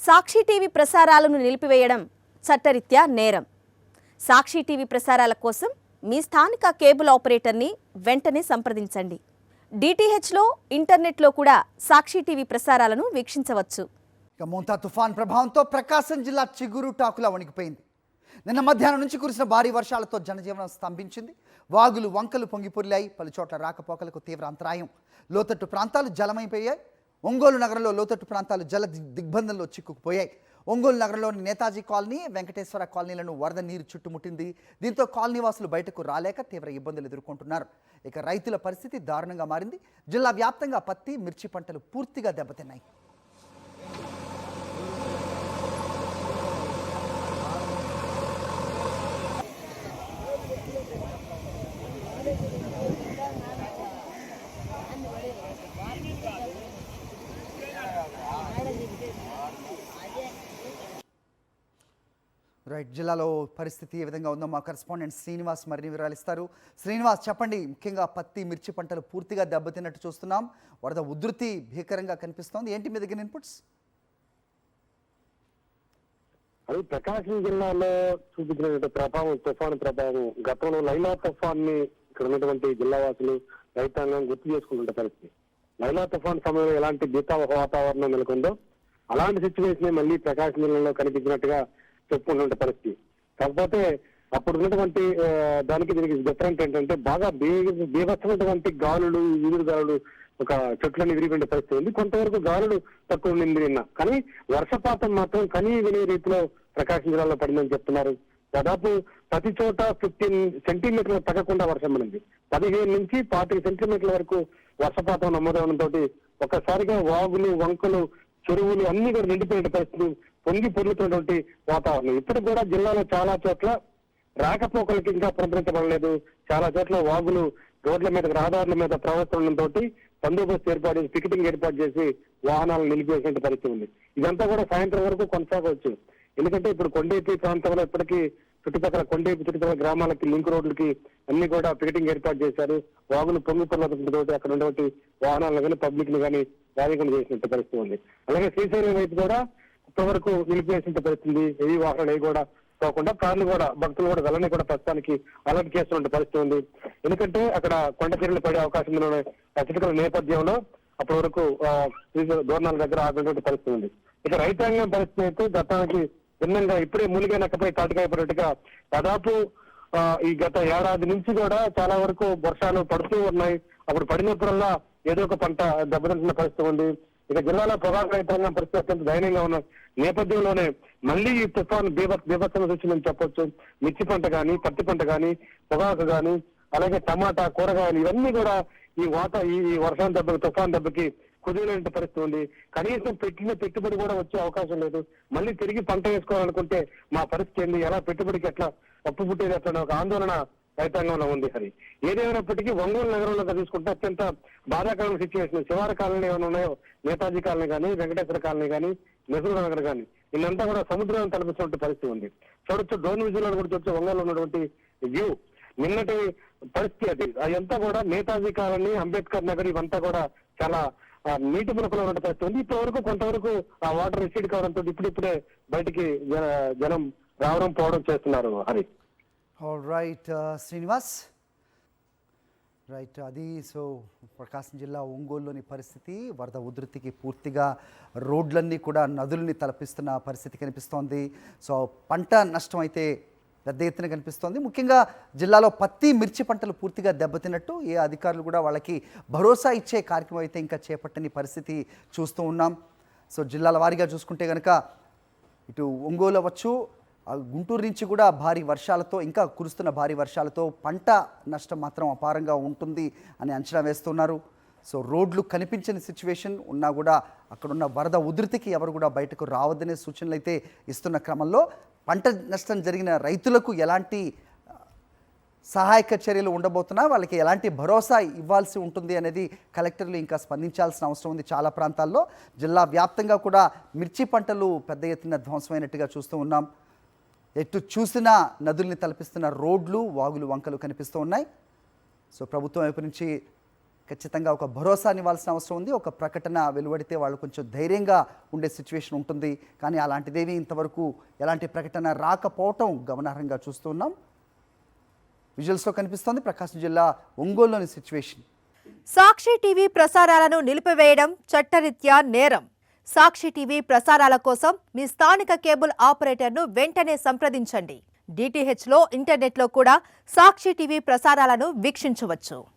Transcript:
సాక్షి TV ప్రసారాలను నిలిపివేయడం చట్టరీత్యా నేరం. సాక్షి టీవీ ప్రసారాల కోసం మీ స్థానిక కేబుల్ ఆపరేటర్ని వెంటనే సంప్రదించండి. డిటిహెచ్లో, ఇంటర్నెట్లో కూడా సాక్షి టీవీ ప్రసారాలను వీక్షించవచ్చు. ఇక మోంతా తుఫాన్ ప్రభావంతో ప్రకాశం జిల్లా చిగురు టాకులా వణికిపోయింది. నిన్న మధ్యాహ్నం నుంచి కురిసిన భారీ వర్షాలతో జనజీవనం స్తంభించింది. వాగులు వంకలు పొంగిపొర్లాయి. పలుచోట్ల రాకపోకలకు తీవ్ర అంతరాయం. లోతట్టు ప్రాంతాలు జలమైపోయాయి. ఒంగోలు నగరంలో లోతట్టు ప్రాంతాలు జల దిగ్బంధంలో చిక్కుకుపోయాయి. ఒంగోలు నగరంలోని నేతాజీ కాలనీ, వెంకటేశ్వర కాలనీలను వరద నీరు చుట్టుముట్టింది. దీంతో కాలనీ వాసులు బయటకు రాలేక తీవ్ర ఇబ్బందులు ఎదుర్కొంటున్నారు. ఇక రైతుల పరిస్థితి దారుణంగా మారింది. జిల్లా వ్యాప్తంగా పత్తి, మిర్చి పంటలు పూర్తిగా దెబ్బతిన్నాయి. రైట్, జిల్లాలో పరిస్థితి ఏ విధంగా ఉందో మా కరెస్పాండెంట్ శ్రీనివాస్ మరిన్ని వివరాలు ఇస్తారు. శ్రీనివాస్, చెప్పండి. ముఖ్యంగా పత్తి, మిర్చి పంటలు పూర్తిగా దెబ్బతిన్నట్టు చూస్తున్నాం. వరద ఉధృతి భీకరంగా కనిపిస్తోంది. ఏంటి మీ దగ్గర ఇన్పుట్స్? అది ప్రకాశం జిల్లాలో చూపించినటువంటి ప్రభావం, తుఫాను ప్రభావం. గతంలో లైలా తుఫాన్ ని ఇక్కడ ఉన్నటువంటి జిల్లా వాసులు, రైతాంగం గుర్తు చేసుకుంటున్న పరిస్థితి. లైలా తుఫాన్ సమయంలో ఎలాంటి భీతావహ వాతావరణం నెలకొందో అలాంటి సిచ్యువేషన్ మళ్ళీ ప్రకాశం జిల్లాలో కనిపించినట్టుగా చెప్పుకుంటున్న పరిస్థితి. కాకపోతే అప్పుడు ఉన్నటువంటి దానికి దీనికి డిఫరెంట్ ఏంటంటే బాగా బీభత్సమైనటువంటి గాలులు, ఈదురు గాలులు, ఒక చెట్లని విరిగిపోయిన పరిస్థితి ఉంది. కొంతవరకు గాలులు తక్కువ ఉండింది నిన్న. కానీ వర్షపాతం మాత్రం కనీ వినే రీతిలో ప్రకాశం జిల్లాలో పడిందని చెప్తున్నారు. దాదాపు ప్రతి చోట 15 సెంటీమీటర్లు తగ్గకుండా వర్షం పడింది. 15 నుంచి 40 సెంటీమీటర్ల వరకు వర్షపాతం నమోదవడంతో ఒక్కసారిగా వాగులు, వంకలు, చెరువులు అన్ని కూడా నిండిపోయిన పరిస్థితి, పొంగి పొర్లుతున్నటువంటి వాతావరణం. ఇప్పటికి కూడా జిల్లాలో చాలా చోట్ల రాకపోకలకి ఇంకా పునరుద్ధరించబడలేదు. చాలా చోట్ల వాగులు రోడ్ల మీద, రహదారుల మీద ప్రవర్తనతో బందోబస్తు ఏర్పాటు చేసి, పికెటింగ్ ఏర్పాటు చేసి వాహనాలను నిలిపివేసే పరిస్థితి ఉంది. ఇదంతా కూడా సాయంత్రం వరకు కొనసాగవచ్చు. ఎందుకంటే ఇప్పుడు కొండేపి ప్రాంతంలో ఇప్పటికీ చుట్టుపక్కల చుట్టుపక్కల గ్రామాలకి, లింక్ రోడ్లకి అన్ని కూడా పికెటింగ్ ఏర్పాటు చేశారు. వాగులు పొంగి పొర్లతో అక్కడ ఉన్నటువంటి వాహనాలను కానీ, పబ్లిక్ ని కానీ వ్యాధికం చేసినట్టు పరిస్థితి ఉంది. అలాగే శ్రీశైలం వైపు కూడా ఇప్పటివరకు నిలిపివేసిన పరిస్థితి. ఏ వాహనాలు కూడా కాకుండా కార్లు కూడా, భక్తులు కూడా వెళ్ళని కూడా ప్రస్తుతానికి అలర్ట్ చేస్తున్న పరిస్థితి ఉంది. ఎందుకంటే అక్కడ కొండ చర్యలు పడే అవకాశం ఉన్న హెచ్చరికల నేపథ్యంలో అప్పటి వరకు దూరణాల దగ్గర ఆగినటువంటి పరిస్థితి ఉంది. ఇక రైతాంగం పరిస్థితి అయితే గతానికి భిన్నంగా ఇప్పుడే మూలిగా నక్కపై తాటికాయపడినట్టుగా దాదాపు ఈ గత ఏడాది నుంచి కూడా చాలా వరకు వర్షాలు పడుతూ ఉన్నాయి. అప్పుడు పడినప్పుడల్లా ఏదో ఒక పంట దెబ్బతింటున్న పరిస్థితి ఉంది. ఇక జిల్లాలో పొగాకు రైతాంగం పరిస్థితి అత్యంత దయనీయంగా ఉన్న నేపథ్యంలోనే మళ్ళీ ఈ తుఫాను బీభత్సం వచ్చిందని చెప్పొచ్చు. మిర్చి పంట కానీ, పత్తి పంట కానీ, పొగాకు కానీ, అలాగే టమాటా, కూరగాయలు ఇవన్నీ కూడా ఈ వర్షం దెబ్బకి, తుఫాన్ దెబ్బకి కుదిరిన పరిస్థితి ఉంది. కనీసం పెట్టిన పెట్టుబడి కూడా వచ్చే అవకాశం లేదు. మళ్ళీ తిరిగి పంట వేసుకోవాలనుకుంటే మా పరిస్థితి ఏంది, ఎలా పెట్టుబడికి ఎట్లా అప్పు పుట్టేది ఎట్లా ఒక ఆందోళన రైతాంగంలో ఉంది. అది ఏదేమైనప్పటికీ ఒంగోలు నగరంలో తీసుకుంటే అత్యంత బాధాకరమైన సిచ్యువేషన్. శివార కాలనీ ఏమైనా ఉన్నాయో, నేతాజీ కాలనీ కానీ, వెంకటేశ్వర కాలనీ కానీ, నెహ్రూ నగర్ కానీ, ఇదంతా కూడా సముద్రాన్ని తలపిస్తున్న పరిస్థితి ఉంది. చూడొచ్చు, డ్రోన్ విజువల్ కూడా చూడొచ్చు ఒంగోలు ఉన్నటువంటి వ్యూ. నిన్నటి పరిస్థితి అది. అదంతా కూడా నేతాజీ కాలనీ, అంబేద్కర్ నగర్ ఇవంతా కూడా చాలా నీటి మునకలో ఉన్న పరిస్థితి ఉంది. ఇప్పటి వరకు కొంతవరకు ఆ వాటర్ రిసీడ్ కావడంతో ఇప్పుడిప్పుడే బయటికి జనం రావడం పోవడం చేస్తున్నారు. అది రైట్ శ్రీనివాస్, రైట్. అది సో ప్రకాశం జిల్లా ఒంగోలులోని పరిస్థితి. వరద ఉధృతికి పూర్తిగా రోడ్లన్నీ కూడా నదులని తలపిస్తున్న పరిస్థితి కనిపిస్తోంది. సో పంట నష్టం అయితే పెద్ద ఎత్తున కనిపిస్తోంది. ముఖ్యంగా జిల్లాలో పత్తి, మిర్చి పంటలు పూర్తిగా దెబ్బతిన్నట్టు ఏ అధికారులు కూడా వాళ్ళకి భరోసా ఇచ్చే కార్యక్రమం అయితే ఇంకా చేపట్టని పరిస్థితి చూస్తూ ఉన్నాం. సో జిల్లాల వారీగా చూసుకుంటే కనుక ఇటు ఒంగోలు అవ్వచ్చు, గుంటూరు నుంచి కూడా భారీ వర్షాలతో, ఇంకా కురుస్తున్న భారీ వర్షాలతో పంట నష్టం మాత్రం అపారంగా ఉంటుంది అని అంచనా వేస్తున్నారు. సో రోడ్లు కనిపించని సిచ్యువేషన్ ఉన్నా కూడా అక్కడున్న వరద ఉధృతికి ఎవరు కూడా బయటకు రావద్దనే సూచనలు అయితే ఇస్తున్న క్రమంలో పంట నష్టం జరిగిన రైతులకు ఎలాంటి సహాయక చర్యలు ఉండబోతున్నా, వాళ్ళకి ఎలాంటి భరోసా ఇవ్వాల్సి ఉంటుంది అనేది కలెక్టర్లు ఇంకా స్పందించాల్సిన అవసరం ఉంది. చాలా ప్రాంతాల్లో జిల్లా వ్యాప్తంగా కూడా మిర్చి పంటలు పెద్ద ఎత్తున ధ్వంసమైనట్టుగా చూస్తూ ఉన్నాం. ఎటు చూసినా నదుల్ని తలపిస్తున్న రోడ్లు, వాగులు, వంకలు కనిపిస్తూ ఉన్నాయి. సో ప్రభుత్వం వైపు నుంచి ఖచ్చితంగా ఒక భరోసాని ఇవ్వాల్సిన అవసరం ఉంది. ఒక ప్రకటన వెలువడితే వాళ్ళు కొంచెం ధైర్యంగా ఉండే సిచ్యువేషన్ ఉంటుంది. కానీ అలాంటిదేమీ ఇంతవరకు ఎలాంటి ప్రకటన రాకపోవటం గమనార్హంగా చూస్తూ ఉన్నాం. విజువల్స్లో కనిపిస్తోంది ప్రకాశం జిల్లా ఒంగోలులోని సిచ్యువేషన్. సాక్షి టీవీ ప్రసారాలను నిలిపివేయడం చట్టరీత్యా నేరం. సాక్షి టీవీ ప్రసారాల కోసం మీ స్థానిక కేబుల్ ఆపరేటర్ను వెంటనే సంప్రదించండి. DTHలో ఇంటర్నెట్లో కూడా సాక్షి టీవీ ప్రసారాలను వీక్షించవచ్చు.